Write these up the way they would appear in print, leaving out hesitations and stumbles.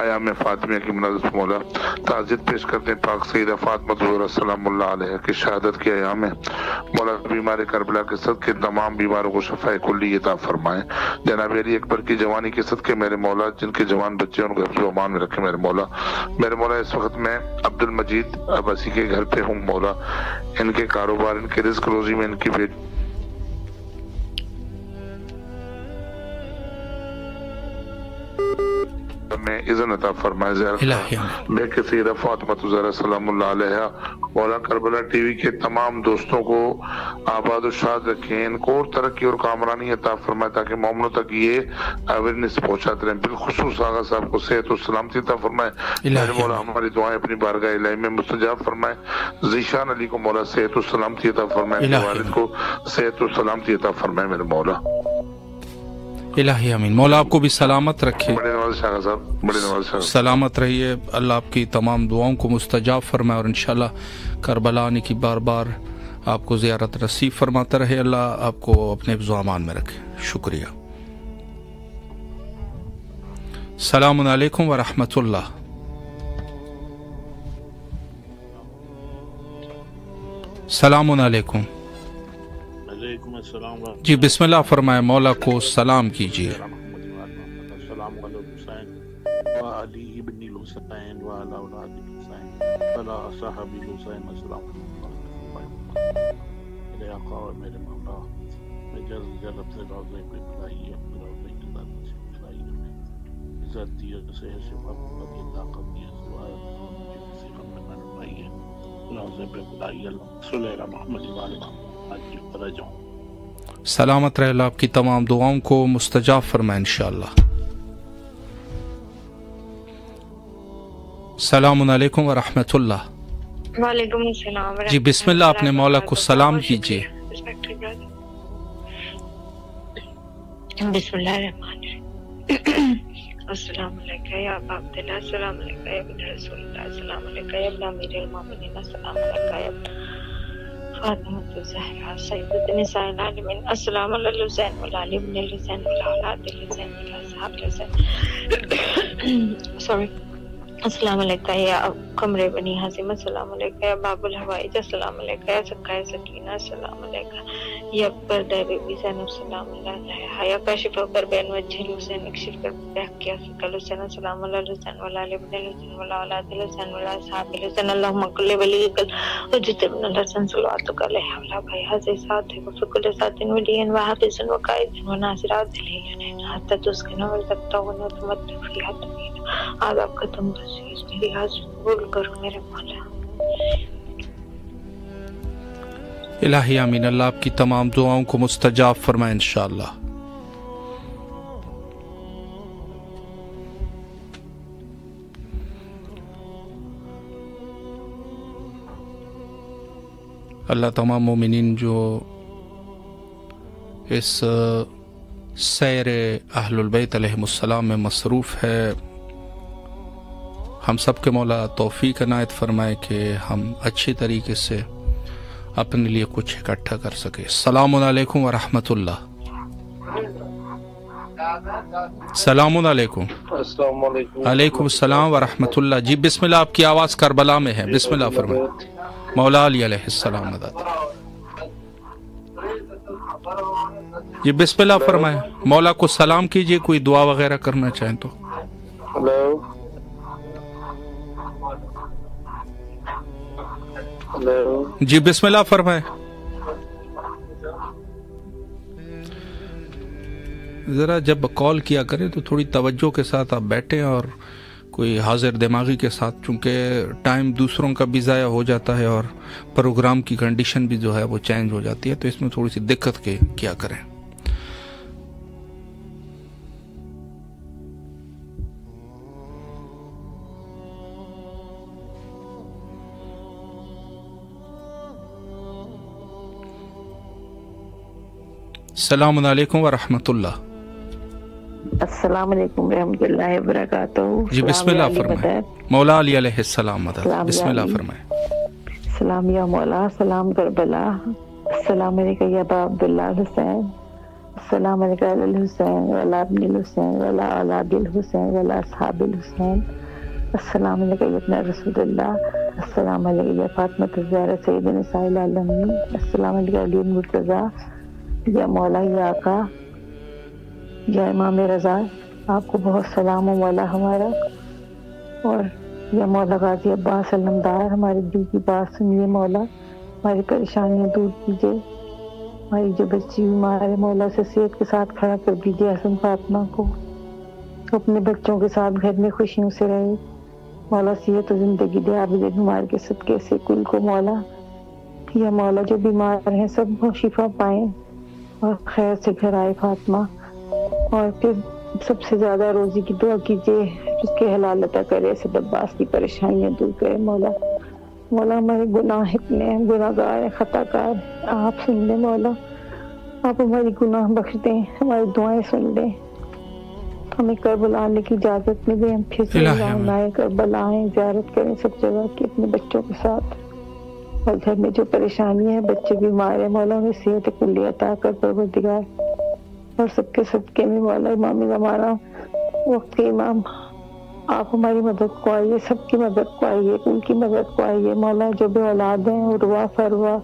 ایام فاطمیہ کی منعزز مولا تعزیت پیش کرتے ہیں پاک سیدہ فاطمہ الزہرا سلام اللہ علیہ کی شہادت کے ایام میں مولا بیمار کربلا کے صدقے تمام بیماروں کو شفاء کلی عطا فرمائیں. جناب علی اکبر کی جوانی کے صدقے میرے مولا جن کے جوان بچے ان کو حفظ و امان میں رکھے میرے مولا اس وقت میں عبد المجید عباسی کے گھر پہ ہوں مولا. ان کے کاروبار ان کے رزق روزی میں ان کی بیٹی میں اذن عطا فرمائے. بے کے سیدہ فاطمہ الزہرا سلام اللہ علیہ مولا کربلا ٹی وی کے تمام دوستوں کو آباد و شاد رکھیں, ان کو اور ترقی اور کامرانی عطا فرمائے تاکہ مومنوں تک یہ اویئرنیس پہنچاتے رہیں. بالخصوص آغا صاحب کو صحت و سلامتی عطا فرمائے میرے مولا. ہماری دعائیں اپنی بارگاہ الہی میں مستجاب فرمائے. ذیشان علی کو مولا صحت و سلامتی عطا فرمائے, والد کو صحت و سلامتی عطا فرمائے میرے مولا. الہی امین. مولا آپ کو بھی سلامت رکھے, بڑے نواز شاہ صاحب سلامت رہیے. اللہ آپ کی تمام دعاؤں کو مستجاب فرمائے اور انشاءاللہ کربلا آنے کی بار بار آپ کو زیارت نصیب فرماتا رہے. اللہ آپ کو اپنے حفظ و امان میں رکھے. شکریہ. السلام علیکم ورحمۃ اللہ. السلام علیکم. جی بسم اللہ فرمائے, مولا کو سلام کیجیے. السلام علیکم وعلی ابن الحسین وعلی اولاد الحسین وعلی صحاب الحسین. السلام میرے آقا اور میرے مولا, میں جلب سے روضے پہ بلائیے روضے کی ذات سے بلائیے عزت دی سے شفاف قبی اللہ قبی سوائے مجھے کسی غم میں نہ رمائیے روضے پہ بلائیے. اللہ صلی اللہ محمد وعلی محمد آج فرجوں. سلامت رہے. اللہ آپ کی تمام دعاؤں کو مستجاب فرمائے انشاءاللہ. السلام علیکم ورحمۃ اللہ. وعلیکم السلام. جی بسم اللہ, اپنے مولا کو سلام کیجیے. بسم اللہ الرحمن الرحیم. السلام علیکم یا ابا عبداللہ, السلام علیکم یا ابن رسول اللہ, السلام علیکم یا ابن امیر المومنین, السلام علیکم یا ابن فاطمہ الزہرا سیدۃ نساء العالمین, السلام علی الحسین وعلی علی ابن الحسین وعلی اولاد الحسین وعلی اصحاب الحسین. سوری. السلام علیکم یا قمر بنی حازم, السلام علیکم یا باب الحوائج, السلام علیکم یا سقائے سکینہ, السلام علیکم یا پردہ بی زینب, السلام علیکم یا کاشف کربین وجہ الحسین, اکشف کرب حق یا سکل حسین, السلام علی الحسین وعلی علی ابن الحسین وعلی اولاد الحسین وعلی اصحاب الحسین. اللہم کل ولیکل حجت ابن الحسن صلواتک علیہ وعلی بھائی حضر ساتھ وفکل ساتھ ولین وحافظ وقائد وناصرات دلیلین حتی تسکن ورزقتاون وتمتع فیہا طویلا. آداب کا تم بسیز میری حاضر قبول کرو میرے مولا. الہی آمین. اللہ آپ کی تمام دعاؤں کو مستجاب فرمائے انشاءاللہ. اللہ تمام مومنین جو اس سیر اہل البیت علیہم السلام میں مصروف ہے, ہم سب کے مولا توفیق عنایت فرمائے کہ ہم اچھی طریقے سے اپنے لیے کچھ اکٹھا کر سکے. السلام علیکم ورحمۃ اللہ. السلام علیکم. السلام علیکم. علیکم السلام ورحمۃ اللہ. جی بسم اللہ, آپ کی آواز کربلا میں ہے, بسم اللہ فرمائے. مولا علی علیہ السلام مدد. جی بسم اللہ فرمائے, مولا کو سلام کیجئے, کوئی دعا وغیرہ کرنا چاہیں تو. Hello hello. جی بسم اللہ فرمائے. ذرا جب کال کیا کریں تو تھوڑی توجہ کے ساتھ آپ بیٹھیں اور کوئی حاضر دماغی کے ساتھ, چونکہ ٹائم دوسروں کا بھی ضائع ہو جاتا ہے اور پروگرام کی کنڈیشن بھی جو ہے وہ چینج ہو جاتی ہے, تو اس میں تھوڑی سی دقت کے کیا کریں. السلام علیکم ورحمۃ اللہ. السلام علیکم ورحمۃ اللہ وبرکاتہ. جی بسم اللہ فرمائے. مولا علی علیہ السلام مدد. بسم اللہ فرمائے. سلام یا مولا, سلام کربلا, السلام علیکم یا ابا عبداللہ حسین السلام علیکم علی الحسین وعلی ابن الحسین وعلی اولاد الحسین وعلی اصحاب الحسین. السلام علیکم ابن رسول اللہ. السلام علیکم یا فاطمہ الزہرا سید نساء العالمین. السلام علیکم علی المرتضیٰ. یا مولا یا آقا یا امام رضا، آپ کو بہت سلام ہو مولا ہمارا. اور یا مولا غازی عباس علمدار، ہمارے دل کی بات سنیے مولا، ہماری پریشانیاں دور کیجیے. ہماری جو بچی بیمار ہے مولا سے صحت کے ساتھ کھڑا کر دیجیے حسن فاطمہ کو، اپنے بچوں کے ساتھ گھر میں خوشیوں سے رہے مولا. صحت و زندگی دے عابد بیمار کے صدقے سے کل کو مولا. یا مولا جو بیمار ہیں سب کو شفا پائیں اور خیر سے گھر آئے فاطمہ. اور پھر سب سے زیادہ روزی کی دعا کیجیے، اس کے حلال عطا کرے، اسد عباس کی پریشانیاں دور کرے مولا. مولا ہمارے گناہ اتنے ہیں، گناہ گار ہیں، خطا کار ہیں، آپ سن لیں مولا، آپ ہماری گناہ بخش دیں، ہماری دعائیں سن لیں. ہمیں کربلا آنے کی اجازت میں دیں، ہم پھر سے آئیں کربلا آئیں، زیارت کریں سب جگہ کی اپنے بچوں کے ساتھ. اور گھر میں جو پریشانی ہے، بچے بیمار ہیں مولا، انہیں صحت کلی عطا کر پروردگار. اور سب کے صدقے میں مولا امام زمانہ وقت کے امام آپ ہماری مدد کو آئیے، سب کی مدد کو آئیے، ان کی مدد کو آئیے مولا. جو بے اولاد ہیں عروہ فروا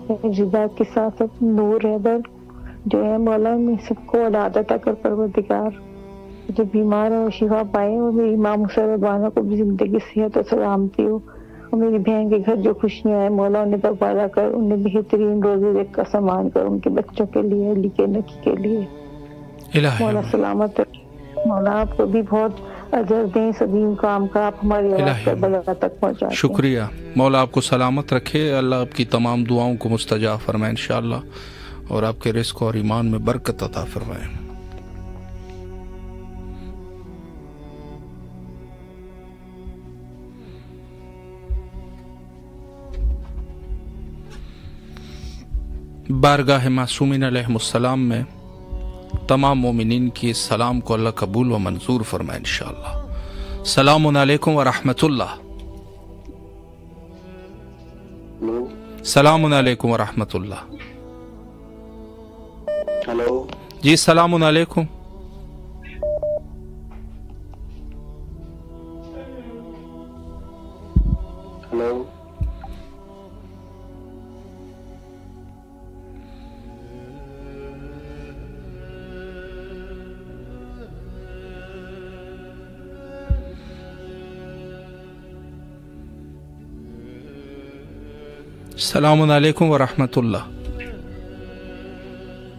رضا کے ساتھ نور حیدر جو ہے مولا، میں سب کو اولاد عطا کر پروردگار. جو بیمار ہیں وہ شفا پائے، اور میری ماں مسرت بانہ کو بھی زندگی صحت و سلامتی ہو. اور میری بہن کے گھر جو خوشیاں ہیں مولا انہیں تبادلہ کر، انہیں بہترین روزی رزق کا سامان کر، ان کے بچوں کے لیے، علی کے نکی کے لیے مولا سلامت. مولا آپ کو بھی بہت اجر دیں اس عظیم کام کا، آپ ہماری آواز کربلا تک پہنچاتے ہیں. شکریہ مولا، آپ کو سلامت رکھے، اللہ آپ کی تمام دعاؤں کو مستجاب فرمائے انشاءاللہ، اور آپ کے رزق اور ایمان میں برکت عطا فرمائے. بارگاہ معصومین علیہم السلام میں تمام مومنین کی سلام کو اللہ قبول و منظور فرمائے انشاءاللہ. السلام علیکم ورحمۃ اللہ. السلام علیکم ورحمۃ اللہ. ہلو جی السلام علیکم. ہلو السلام علیکم ورحمۃ اللہ.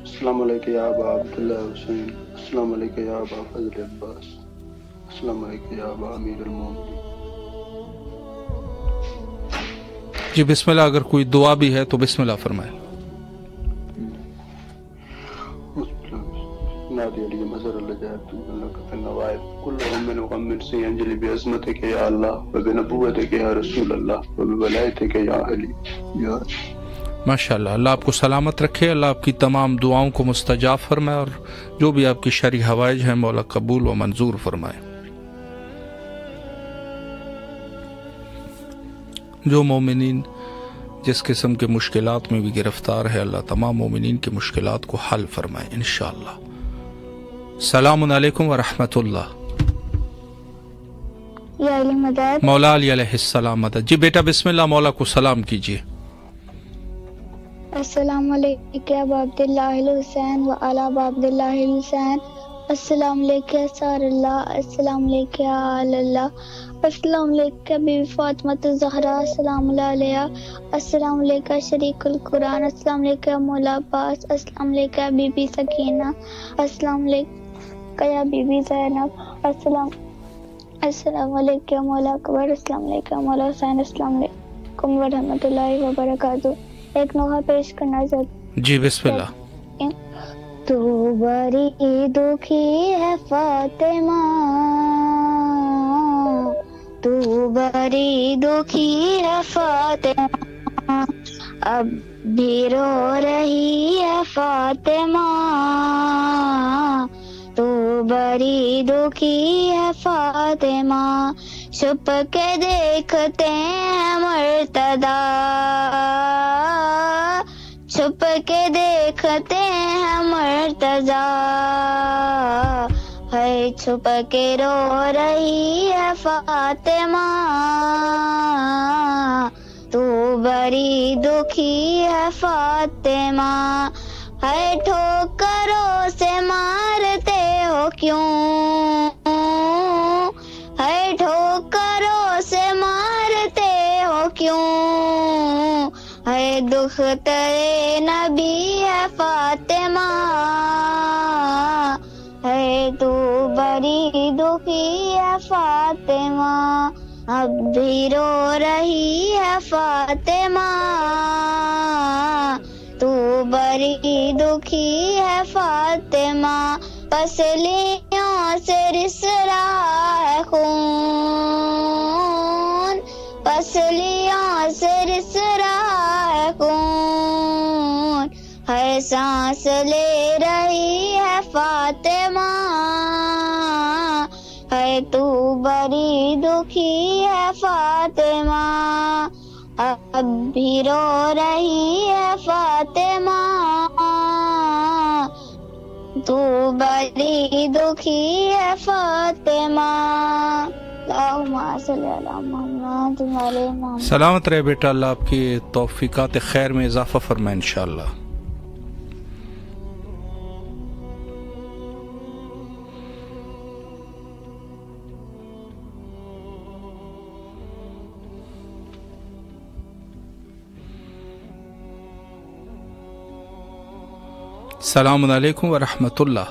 السلام علیکم یا ابا عبداللہ حسین. السلام علیکم یا ابا فضل عباس. السلام علیکم یا ابا امیر المومنین. جی بسم اللہ، اگر کوئی دعا بھی ہے تو بسم اللہ فرمائے. نادی علی مظہر اللہ جائب اللہ کا نوائب کل من وغمن سے انجلی بعظمتک یا اللہ وبنبوتک یا رسول اللہ وبولایتک یا علی یا ماشاءاللہ. اللہ آپ کو سلامت رکھے، اللہ آپ کی تمام دعاؤں کو مستجاب فرمائے، اور جو بھی آپ کی شرعی حوائج ہیں مولا قبول و منظور فرمائے. جو مومنین جس قسم کے مشکلات میں بھی گرفتار ہے، اللہ تمام مومنین کی مشکلات کو حل فرمائے انشاءاللہ. السلام علیکم ورحمۃ اللہ. یا علی مدد. مولا علی علیہ السلام مدد. جی بیٹا بسم اللہ، مولا کو سلام کیجیے. السلام علیکم ابا عبداللہ الحسین و علی ابا عبداللہ الحسین. السلام علیکم سار اللہ. السلام علیکم آل اللہ. السلام علیکم بی فاطمہ الزہرا. السلام علیہ. السلام علیکم شریک القرآن. السلام علیکم مولا عباس. السلام علیکم بی بی سکینہ. السلام علیکم یا بی بی زینب. السلام علیکم مولا اکبر. السلام علیکم مولا حسین. السلام علیکم ورحمۃ اللہ وبرکاتہ. ایک نوحہ پیش کرنا چاہتی. جی بسم اللہ. تو بڑی دکھی ہے فاطمہ، تو بڑی دکھی ہے فاطمہ، اب بھی رو رہی ہے فاطمہ، تو بڑی دکھی ہے فاطمہ، چھپ کے دیکھتے ہیں مرتضیٰ، چھپ کے دیکھ دیکھتے ہیں مرتضی ہے چھپ کے رو رہی ہے فاطمہ تو بڑی دکھی ہے فاطمہ ہے ٹھوکروں سے مارتے ہو کیوں ہے ٹھوکروں سے مارتے ہو کیوں ہے دختر نبی ہے فاطمہ ہے تو بڑی دکھی ہے فاطمہ اب بھی رو رہی ہے فاطمہ تو بڑی دکھی ہے فاطمہ پسلیوں سے رس رہا ہے خون پسلیوں سے رس رہا ہے خون ہر سانس لے رہی ہے فاطمہ ہے تو بڑی دکھی ہے فاطمہ اب بھی رو رہی ہے فاطمہ تو بڑی دکھی ہے فاطمہ سلامت رہے بیٹا، اللہ آپ کی توفیقات خیر میں اضافہ فرمائے انشاءاللہ۔ السلام علیکم ورحمۃ اللہ۔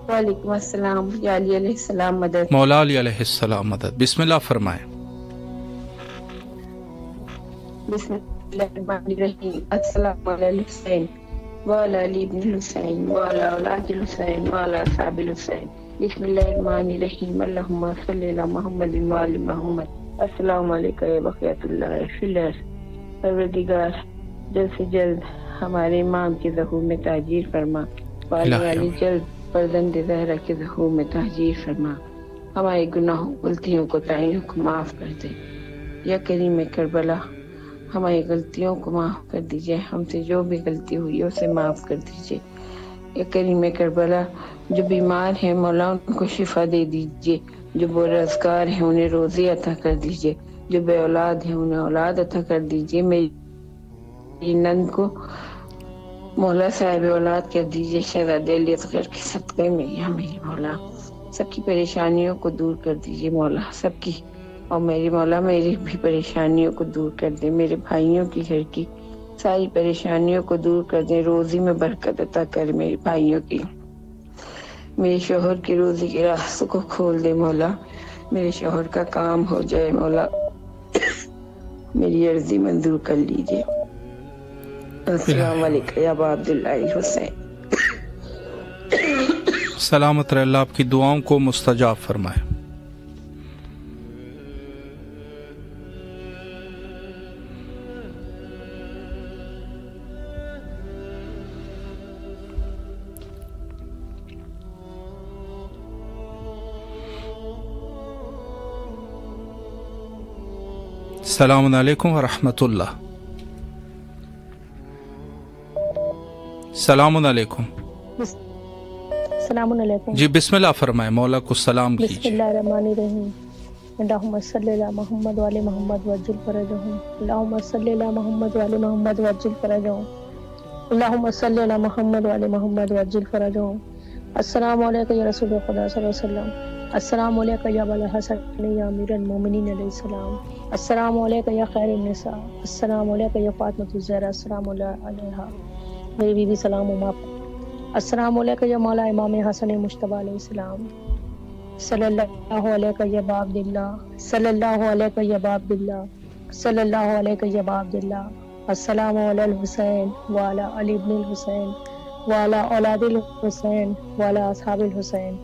وعلیکم السلام۔ یا علی علیہ السلام مدد۔ مولا علی علیہ السلام مدد۔ بسم اللہ فرمائیں۔ بسم اللہ الرحمن الرحیم۔ السلام علی الحسین وعلی علی ابن الحسین وعلی اولاد الحسین وعلی اصحاب الحسین۔ بسم اللہ الرحمن الرحیم۔ اللہم صلی علی محمد وعلی محمد۔ السلام علیکم یا بقیت اللہ فی الارض۔ پروردگار جلد سے جلد ہمارے امام کے ظہور میں تاجیر فرما، والی جلد فرزند زہرا کے ظہور میں تاجیر فرما، ہمارے گناہوں غلطیوں کو تعینوں کو معاف کر دے۔ یا کریم کربلا ہماری غلطیوں کو معاف کر دیجئے، ہم سے جو بھی غلطی ہوئی اسے معاف کر دیجئے۔ یا کریم کربلا جو بیمار ہیں مولا ان کو شفا دے دیجئے، جو بے روزگار ہیں انہیں روزی عطا کر دیجئے، جو بے اولاد ہیں انہیں اولاد عطا کر دیجئے۔ میری نند کو مولا صاحب اولاد کر دیجئے شہزادے علی اصغر کے صدقے میں، یا میری مولا سب کی پریشانیوں کو دور کر دیجئے مولا سب کی، اور میری مولا میری بھی پریشانیوں کو دور کر دے، میرے بھائیوں کی گھر کی ساری پریشانیوں کو دور کر دے، روزی میں برکت عطا کر میرے بھائیوں کی، میرے شوہر کی روزی کے راستوں کو کھول دے مولا، میرے شوہر کا کام ہو جائے مولا، میری عرضی منظور کر لیجئے۔ السلام علیکم یا ابا عبداللہ حسین۔ سلامت رہے، اللہ آپ کی دعاؤں کو مستجاب فرمائے۔ السلام علیکم ورحمۃ اللہ۔ السلام علیکم۔ السلام علیکم۔ جی بسم اللہ فرمائے، مولا کو سلام کیجیے۔ بسم اللہ الرحمن الرحیم۔ اللہم صلی علی محمد وعلی محمد وعجل فرجہم، اللہم صلی علی محمد وعلی محمد وعجل فرجہم، اللہم صلی علی محمد وعلی محمد وعجل فرجہم۔ السلام علیکم یا رسول خدا صلی اللہ علیہ وسلم، السلام علیکم یا ابا الحسن یا امیر المومنین علیہ السلام، السلام علیکم یا خیر النساء، السلام علیکم یا فاطمۃ الزہرا السلام علیہا، میری بیوی سلام و آپ، السلام علیکم یا مولا امام حسن مجتبی علیہ السلام، صلی اللہ علیہ یا ابا عبداللہ، صلی اللہ علیہ یا ابا عبداللہ، صلی اللہ علیہ یا ابا عبداللہ، السلام علی الحسین وعلی علی ابن الحسین وعلی اولاد الحسین وعلی اصحاب الحسین،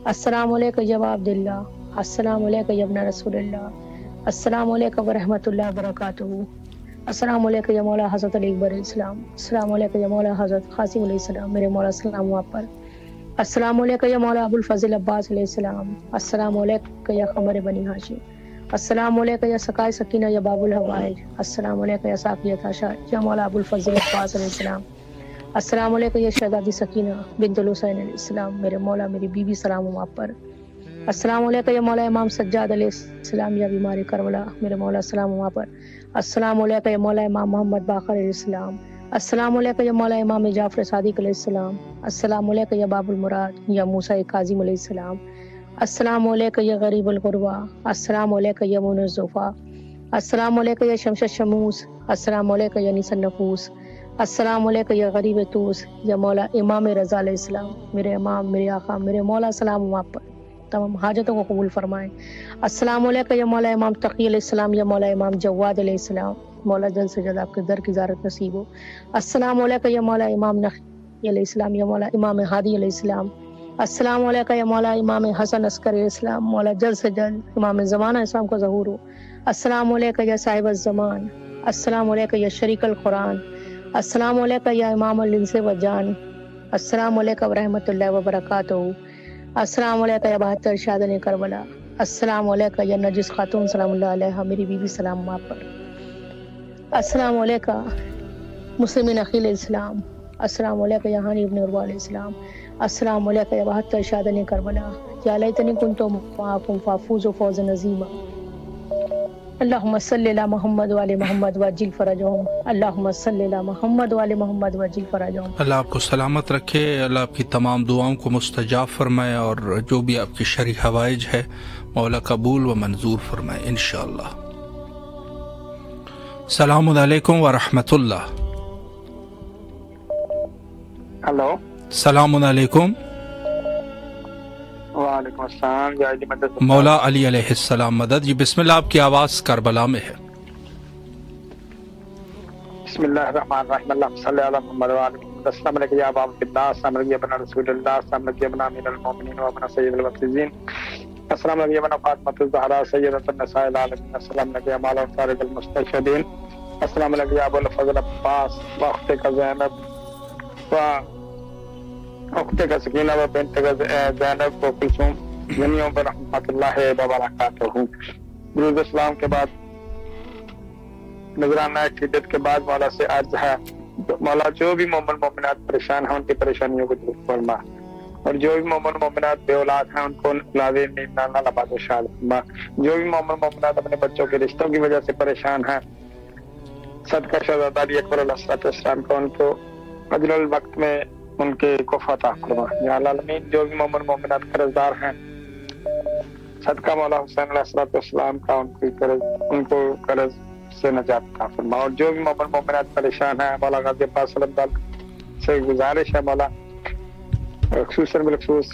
السلام علیکم یا ابا عبداللہ، السلام علیکم یا ابن رسول اللہ، السلام علیکم ورحمۃ اللہ وبرکاتہ، السلام علیکم یا مولا حضرت علی اکبر علیہ السلام، السلام علیکم یا مولا حضرت قاسم علیہ السلام، میرے مولا السلام آپ پر، السلام علیکم یا مولا ابو الفضل عباس علیہ السلام، السلام علیکم یا قمر بنی ہاشم، السلام علیکم یا سقائے سکینہ یا باب الحوائج، السلام علیکم یا ساقیہ تاشا یا مولا ابو الفضل عباس علیہ السلام، السلام علیکم یا شہزادی سکینہ بنت الحسین علیہ السلام، میرے مولا میری بیوی سلام ہوں آپ پر، السلام علیکم یا مولا امام سجاد علیہ السلام یا بیمار کربلا، میرے مولا سلام ہوں آپ پر، السلام علیکم یا مولا امام محمد باقر علیہ السلام، السلام علیکم یا مولا امام جعفر صادق علیہ السلام، السلام علیکم یا باب المراد یا موسیٰ کاظم علیہ السلام، السلام علیکم یا غریب الغربا، السلام علیکم یا مون الزفا، السلام علیکم یا شمس الشموس، السلام علیکم یا نیس النفوس، السلام علیکم یا غریب توس یا مولا امام رضا علیہ السلام، میرے امام میرے آقا میرے مولا سلام ہوں آپ پر، تمام حاجتوں کو قبول فرمائیں، السلام علیکم یا مولا امام تقی علیہ السلام یا مولا امام جواد علیہ السلام، مولا جلد سے جلد آپ کے در کی زیارت نصیب ہو، السلام علیکم یا مولا امام نقی علیہ السلام یا مولا امام ہادی علیہ السلام، السلام علیکم یا مولا امام حسن عسکری علیہ السلام، مولا جلد سے جلد امام زمانہ اسلام کا ظہور ہو، السلام علیکم یا صاحب الزمان، السلام علیکم یا شریک القرآن، السلام علیکم یا امام الانس والجان، السلام علیکم ورحمۃ اللہ وبرکاتہ، السلام علیکم یا بہتر شادن کربلا، السلام علیکم یا نرجس خاتون سلام اللہ علیہ میری بیوی سلام آپ پر، السلام علیکم مسلمین اخیل السلام، السلام علیکم یا ہانی ابن عروہ علیہ السلام، السلام علیکم یا بہتر شادن کربلا، یا لیتنی کنت معکم فافوز فوزا عظیما، اللہم صلی علی محمد وعلی محمد وعجل فرجہم، اللہم صلی علی محمد وعلی محمد وعجل فرجہم۔ اللہ آپ کو سلامت رکھے، اللہ آپ کی تمام دعاؤں کو مستجاب فرمائے، اور جو بھی آپ کی شرعی حوائج ہے مولا قبول و منظور فرمائے انشاءاللہ۔ السلام علیکم ورحمۃ اللہ۔ ہلو، السلام علیکم۔ وعلیکم السلام، یا علی مدد مولا علی علیہ السلام مدد۔ جی بسم اللہ، آپ کی آواز کربلا میں ہے۔ بسم اللہ الرحمن الرحیم، اللہم صلی علی محمد وعلی محمد، السلام علیکم یا ابا عبداللہ، السلام علیکم یا ابن رسول اللہ، السلام علیکم یا ابن امیر المومنین و ابن سید المرتضین، السلام علیکم یا ابن فاطمۃ الزہرا سیدۃ النساء العالمین، السلام علیکم یا مولا طارق المستشہدین، السلام علیکم یا ابو الفضل عباس و اختہ کا زینب و اختہ کا سکینہ و بنت کا زینب و کلثوم جميعا برحمۃ اللہ وبرکاتہ۔ درود اسلام کے بعد نذرانہ عقیدت کے بعد مولا سے عرض ہے، مولا جو بھی مومن مومنات پریشان ہیں ان کی پریشانیوں کو دور فرما، اور جو بھی مومن مومنات بے اولاد ہیں ان کو اولاد نیمانہ نبات و شاد فرما، جو بھی مومن مومنات اپنے بچوں کے رشتوں کی وجہ سے پریشان ہیں صدقہ شہزادہ علی اکبر علیہ السلام کو ان کو اجل الوقت میں ان کے کو عطا فرما یا العالمین۔ جو بھی مومن مومنات قرضدار ہیں صدقہ مولا حسین علیہ السلام کا ان کو قرض سے نجات عطا فرما، اور جو بھی مومن مومنات پریشان ہیں مولا غازی عباس صلی اللہ علیہ وسلم سے گزارش ہے مولا خصوصاً بالخصوص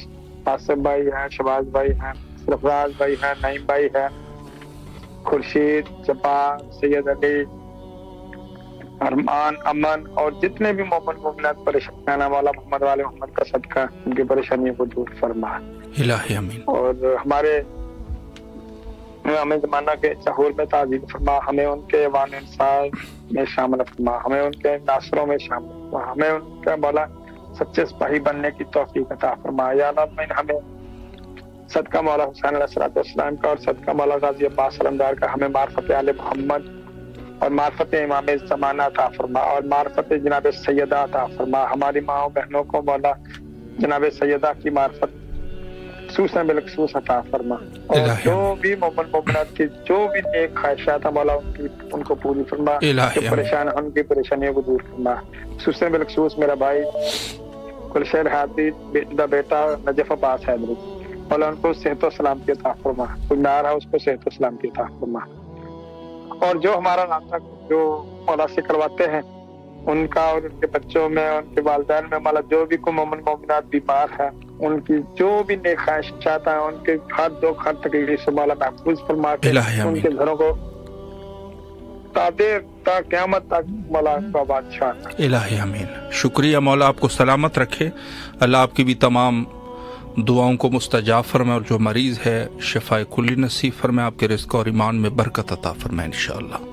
آصف بھائی ہیں، شباز بھائی ہیں، سرفراز بھائی ہیں، نعیم بھائی ہیں، خورشید، جبار، سید علی، ارمان، امن، اور جتنے بھی مومن مومنات پریشان ہیں مولا محمد والے محمد کا صدقہ ان کی پریشانیوں کو دور فرما الہی آمین، اور ہمارے ہمیں زمانہ کے ظہور میں تعظیم فرما، ہمیں ان کے ایوان انصار میں شامل فرما، ہمیں ان کے ناصروں میں شامل فرما، ہمیں ان کا مولا سچے سپاہی بننے کی توفیق عطا فرما یا اللہ، ہمیں صدقہ مولا حسین علیہ السلام کا اور صدقہ مولا غازی عباس علمدار کا ہمیں معرفت آل محمد اور معرفت امام زمانہ عطا فرما، اور معرفت جناب سیدہ عطا فرما، ہماری ماں بہنوں کو مولا جناب سیدہ کی معرفت خصوصاً بالخصوص عطا فرما، اور جو بھی مومن مومنات کی جو بھی نیک خواہشات ہیں مولا ان کو پوری فرما، جو پریشان ہیں ان کی پریشانیوں کو دور فرما، خصوصاً بالخصوص میرا بھائی گلشیر ہادی دا بیٹا نجف عباس حیدری، مولا ان کو صحت و سلامتی عطا فرما، کوئی بیمار ہے اس کو صحت و سلامتی عطا فرما، اور جو ہمارا رابطہ جو مولا سے کرواتے ہیں ان کا اور ان کے بچوں میں ان کے والدین میں مولا جو بھی کوئی مومن مومنات بیمار ہیں ان کی جو بھی نیک خواہش چاہتا ہے ان کے ہر دکھ ہر تکلیف سے مولا محفوظ فرما کے ان کے گھروں کو تا قیامت تک مولا کا بادشاہ الہی آمین۔ شکریہ، مولا آپ کو سلامت رکھے، اللہ آپ کی بھی تمام دعاؤں کو مستجاب فرمائے، اور جو مریض ہے شفاء کلی نصیب فرمائے، آپ کے رزق اور ایمان میں برکت عطا فرمائے انشاءاللہ۔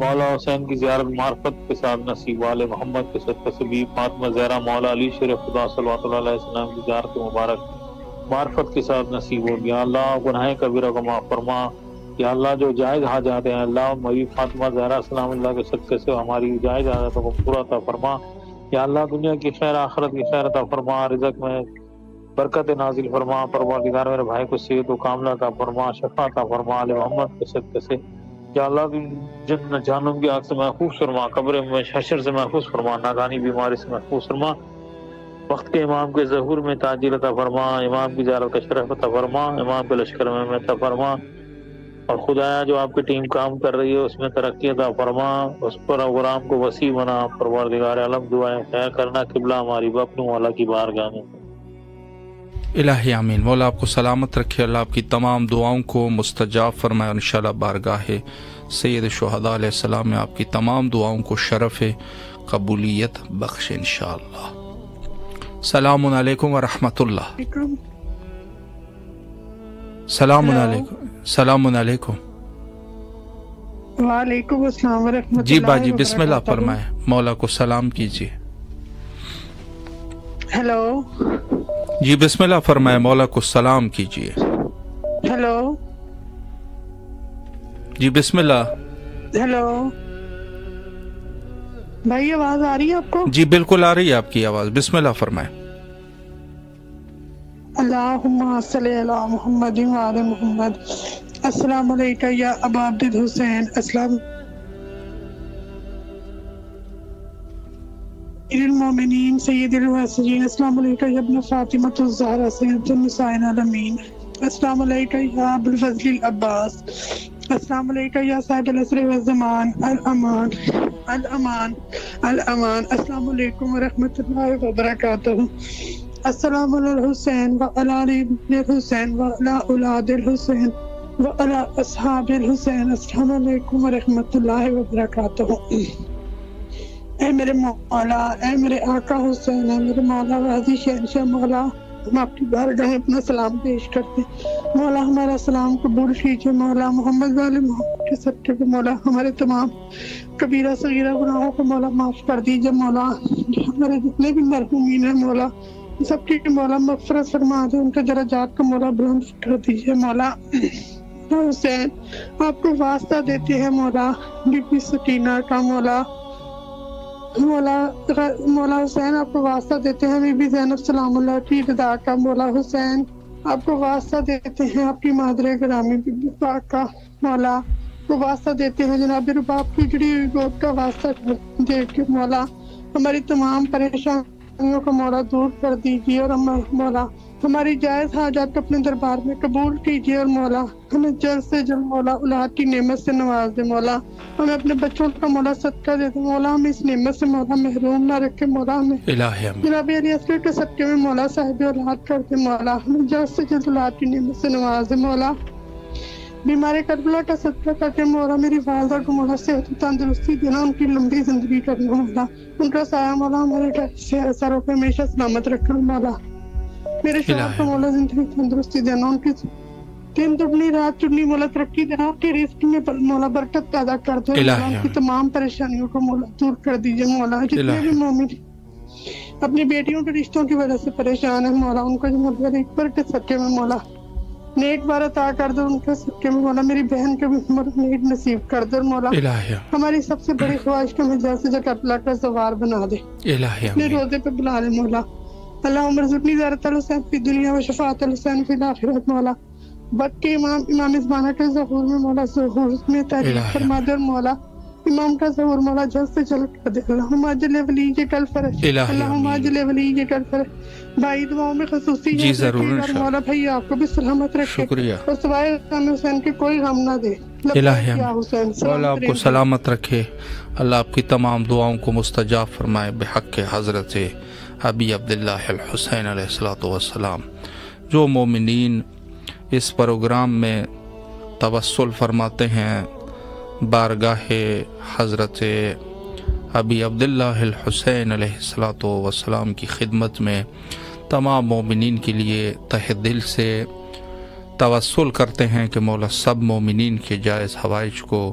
مولا حسین کی زیارت معرفت کے ساتھ نصیب والے محمد کے صدقے سے بی فاطمہ زہرا مولا علی شیر خدا صلی اللہ علیہ وسلم کی زیارت مبارک معرفت کے ساتھ نصیب ہو گیا۔ اللہ گناہ کبیرہ کو معاف فرما یا اللہ، جو جائز حاجات ہیں اللہ میری فاطمہ زہرا سلام اللہ کے صدقے سے ہماری جائز حاجاتوں کو پورا عطا فرما یا اللہ، دنیا کی خیر آخرت کی خیر عطا فرما، رزق میں برکت نازل فرما، پروردگار میرے بھائی کو صحت و کاملہ عطا فرما، شفا عطا فرما، علی محمد کے صدقے سے یا اللہ، جہنم کی آگ سے محفوظ فرما، قبر میں حشر سے محفوظ فرما، ناگانی بیماری سے محفوظ فرما، وقت کے امام کے ظہور میں تاجیل عطا فرما، امام کی زیارت کا شرف عطا فرما، امام کے لشکر میں عطا فرما، اور خدایا جو آپ کی ٹیم کام کر رہی ہے اس میں ترقی عطا فرما، اس پروگرام کو وسیع بنا، پروردگار عالم دعائیں خیر کرنا، قبلہ ہماری اپنے مولا کی بارگاہ میں۔ الہی آمین۔ مولا آپ کو سلامت رکھے، اللہ آپ کی تمام دعاؤں کو مستجاب فرمائے، اور انشاءاللہ بارگاہ سید شہداء علیہ السلام میں آپ کی تمام دعاؤں کو شرف قبولیت بخشے انشاءاللہ۔ السلام علیکم ورحمۃ اللہ۔ السلام علیکم۔ السلام علیکم۔ وعلیکم السلام ورحمۃ اللہ۔ جی باجی بسم اللہ فرمائے، مولا کو سلام کیجیے۔ ہیلو جی بسم اللہ فرمائے، مولا کو سلام کیجیے۔ ہیلو جی بسم اللہ۔ ہیلو بھائی آواز آ رہی ہے آپ کو؟ جی بالکل آ رہی ہے آپ کی آواز، بسم اللہ فرمائے۔ اللہم صلی علی محمد وعلی محمد۔ السلام علیکم یا ابا عبد الحسین، السلام المومنین سید الواسجین، السلام علیکم یا ابن فاطمۃ الزہرا سید النساء العالمین، السلام علیکم یا ابو الفضل العباس، السلام علیکم یا صاحب العصر والزمان، الامان الامان الامان، السلام علیکم ورحمۃ اللہ وبرکاتہ۔ السلام علی الحسین وعلی علی ابن الحسین وعلی اولاد الحسین وعلی اصحاب الحسین، السلام علیکم ورحمۃ اللہ وبرکاتہ۔ اے میرے مولا، اے میرے آقا حسین، اے میرے مولا غازی شہنشاہ، مولا ہم آپ کی بارگاہ اپنا سلام پیش کرتے ہیں، مولا ہمارا سلام قبول کیجیے، مولا محمد والے محمد کے صدقے پہ مولا ہمارے تمام کبیرہ صغیرہ گناہوں کو مولا معاف کر دیجیے، مولا ہمارے جتنے بھی مرحومین ہیں مولا سب کی مولا مغفرت فرما دے، ان کے درجات کو مولا بلند کر دیجیے، مولا حسین آپ کو واسطہ دیتے ہیں، مولا بی بی سکینہ کا، مولا حسین آپ کو واسطہ دیتے ہیں، بی بی زینب سلام اللہ کی رضا کا، مولا حسین آپ کو واسطہ دیتے ہیں، آپ کی مادر گرامی بی بی پاک کا، مولا کو واسطہ دیتے ہیں، جناب رباب کی جڑی ہوئی گود کا واسطہ دے کے مولا ہماری تمام پریشانیوں کو مولا دور کر دیجیے، اور مولا ہماری جائز حاجات اپنے دربار میں قبول کیجیے، اور مولا ہمیں جلد سے جلد مولا اولاد کی نعمت سے نواز دے، مولا ہمیں اپنے بچوں کا مولا صدقہ دے دے، مولا ہمیں اس نعمت سے مولا محروم نہ رکھے، مولا ہمیں جناب علی اصغر کے صدقے میں مولا صاحب اولاد کر دے، مولا ہمیں جلد سے جلد اولاد کی نعمت سے نواز دے، مولا بیمار کربلا کا صدقہ کر کے مولا میری والدہ کو مولا صحت و تندرستی دینا، ان کی لمبی زندگی کرنا، مولا ان کا سایہ مولا ہمارے سروں پہ ہمیشہ سلامت رکھنا، مولا میرے شوہر کو مولا زندگی تندرستی دینا، ان کی دن دگنی رات چگنی مولا ترقی دینا، ان کے رزق میں مولا برکت پیدا کر دے، ان کی تمام پریشانیوں کو مولا دور کر دیجیے، مولا جتنے بھی مومن اپنی بیٹیوں کے رشتوں کی وجہ سے پریشان ہیں مولا ان کو جو ایک بار کے صدقے میں مولا نیک بار عطا کر دو، ان کے صدقے میں مولا میری بہن کے بھی نیک نصیب کر دو، مولا ہماری سب سے بڑی خواہش کہ ہمیں جلد سے جلد کربلا کا زوار بنا دے، اپنے روزے پہ بلا لے، مولا اللہم ارزقنی زیارت الحسین فی دنیا و شفاعت الحسین فی الاخرۃ، مولا وقت کے امام زمانہ کے ظہور میں مولا ظہور میں تحریک فرما دے، اور مولا امام کا ظہور مولا جلد سے جلد کر دے، اللہم اجل ولی کے کل فرج، اللہم اجل ولی کے کل فرج، بھائی دعاؤں میں خصوصی جی ضرور مولا بھائی آپ کو بھی سلامت رکھے، شکریہ، اور سوائے امام حسین کے کوئی غم نہ دے، مولا آپ کو سلامت رکھے، اللہ آپ کی تمام دعاؤں کو مستجاب فرمائے بحق حضرت ابی عبداللہ الحسین علیہ السلام۔ جو مومنین اس پروگرام میں توسل فرماتے ہیں بارگاہ حضرت ابی عبداللہ الحسین علیہ السلام کی خدمت میں، تمام مومنین کے لیے تہ دل سے توسل کرتے ہیں کہ مولا سب مومنین کے جائز حوائج کو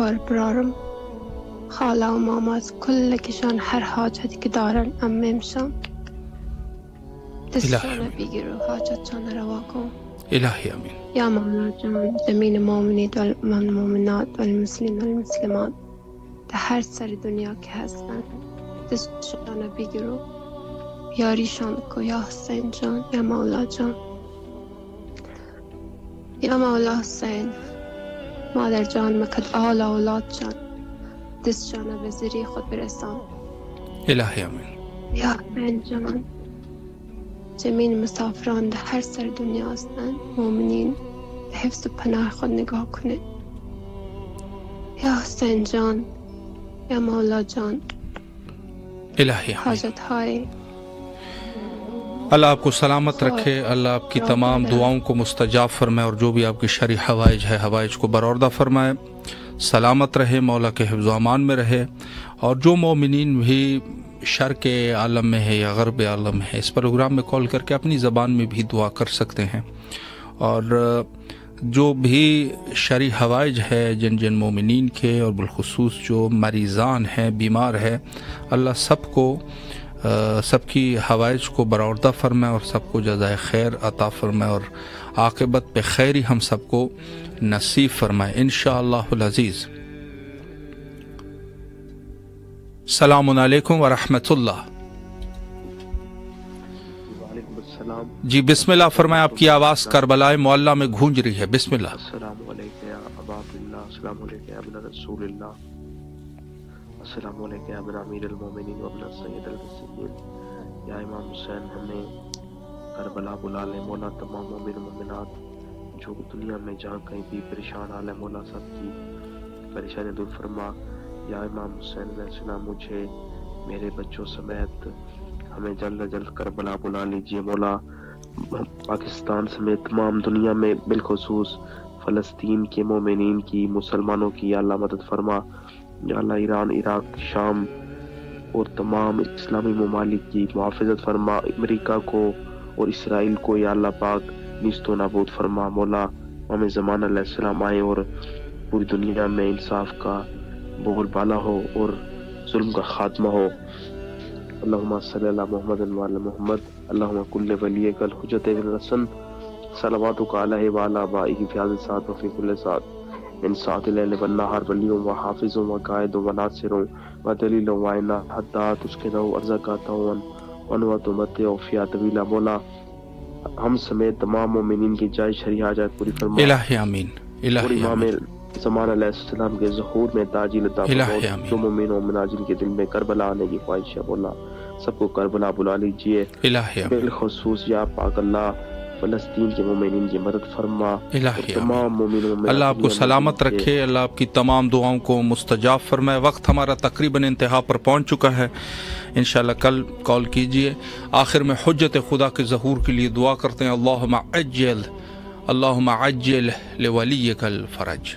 برارم خالة ومامات كلكشان هر حاجتی که دارن عممشان دستشان بگیرو حاجتشان روا کن. الهی آمین. یا مولا جان زمین المؤمنین والمؤمنات والمسلمین والمسلمات در هر سر دنیا که هستن دستشان بگیرو یاریشان کو یا حسین جان یا مولا جان یا مولا حسین مادر جان مکد آل اولاد جان دستشان به زیری خود برسان. الهی آمین. یا حسین جان جمین مسافران در هر سر دنیا هستند مؤمنین به حفظ و پناه خود نگاه کنه. یا حسین جان یا مولا جان الہی حاجت های اللہ آپ کو سلامت رکھے، اللہ آپ کی تمام دعاؤں کو مستجاب فرمائے اور جو بھی آپ کی شرعی حوائج ہے حوائج کو برآوردہ فرمائے، سلامت رہے، مولا کے حفظ و امان میں رہے، اور جو مومنین بھی شرق عالم میں ہے یا غرب عالم ہے اس پروگرام میں کال کر کے اپنی زبان میں بھی دعا کر سکتے ہیں، اور جو بھی شرعی حوائج ہے جن جن مومنین کے اور بالخصوص جو مریضان ہیں بیمار ہے، اللہ سب کو سب کی حوائج کو برآوردہ فرمائے اور سب کو جزائے خیر عطا فرمائے اور عاقبت پہ خیر ہی ہم سب کو نصیب فرمائے انشاءاللہ العزیز۔ السلام علیکم ورحمۃ اللہ۔ وعلیکم السلام۔ جی بسم اللہ فرمائے، آپ کی آواز کربلا معلیٰ میں گونج رہی ہے، بسم اللہ۔ السلام علیکم یا ابا عبداللہ، السلام علیکم یا ابن رسول اللہ، السلام علیکم یا ابن امیر المومنین و ابن سید المسلمین، یا امام حسین ہمیں کربلا بلا لے مولا، تمام مومن و مومنات جو دنیا میں جہاں کہیں بھی پریشان حال ہے مولا سب کی پریشانی دور فرما، یا امام حسین علیہ السلام مجھے میرے بچوں سمیت ہمیں جلد از جلد کربلا بلا لیجئے مولا، پاکستان سمیت تمام دنیا میں بالخصوص فلسطین کے مومنین کی مسلمانوں کی یا اللہ مدد فرما، یا اللہ ایران عراق شام اور تمام اسلامی ممالک کی محافظت فرما، امریکہ کو اور اسرائیل کو یا اللہ پاک نیست و نابود فرما مولا، امام زمان علیہ السلام آئے اور پوری دنیا میں انصاف کا بول بالا ہو اور ظلم کا خاتمہ ہو۔ اللہم صلی اللہ محمد وعلی محمد، اللہم کل ولیک الحجت ابن الحسن صلواتک علیہ وعلی آبائہ فی هذا الساعۃ وفی کل ساعۃ من ساعۃ اللیل والنہار ولی و حافظ و قائد و ناصر و دلیل و عین حتی تسکن ارزقات ونوۃ متع فی طویلا مولا، ہم سمیت تمام مومنین کی جائے شرعی حاجات پوری فرما الہی آمین۔ الہی امام زمان علیہ السلام کے ظہور میں تاجیل عطا فرما، جو مومن و مناجل کے دل میں کربلا آنے کی خواہش ہے مولا سب کو کربلا بلا لیجئے، بالخصوص یا پاک اللہ فلسطین کے مومنین کی مدد فرما، تمام مومن و اللہ آپ کو سلامت رکھے، اللہ آپ کی تمام دعاؤں کو مستجاب فرمائے۔ وقت ہمارا تقریباً انتہا پر پہنچ چکا ہے، انشاءاللہ کل کال کیجئے۔ آخر میں حجت خدا کے ظہور کے لیے دعا کرتے ہیں، اللہم عجل لولیک الفرج۔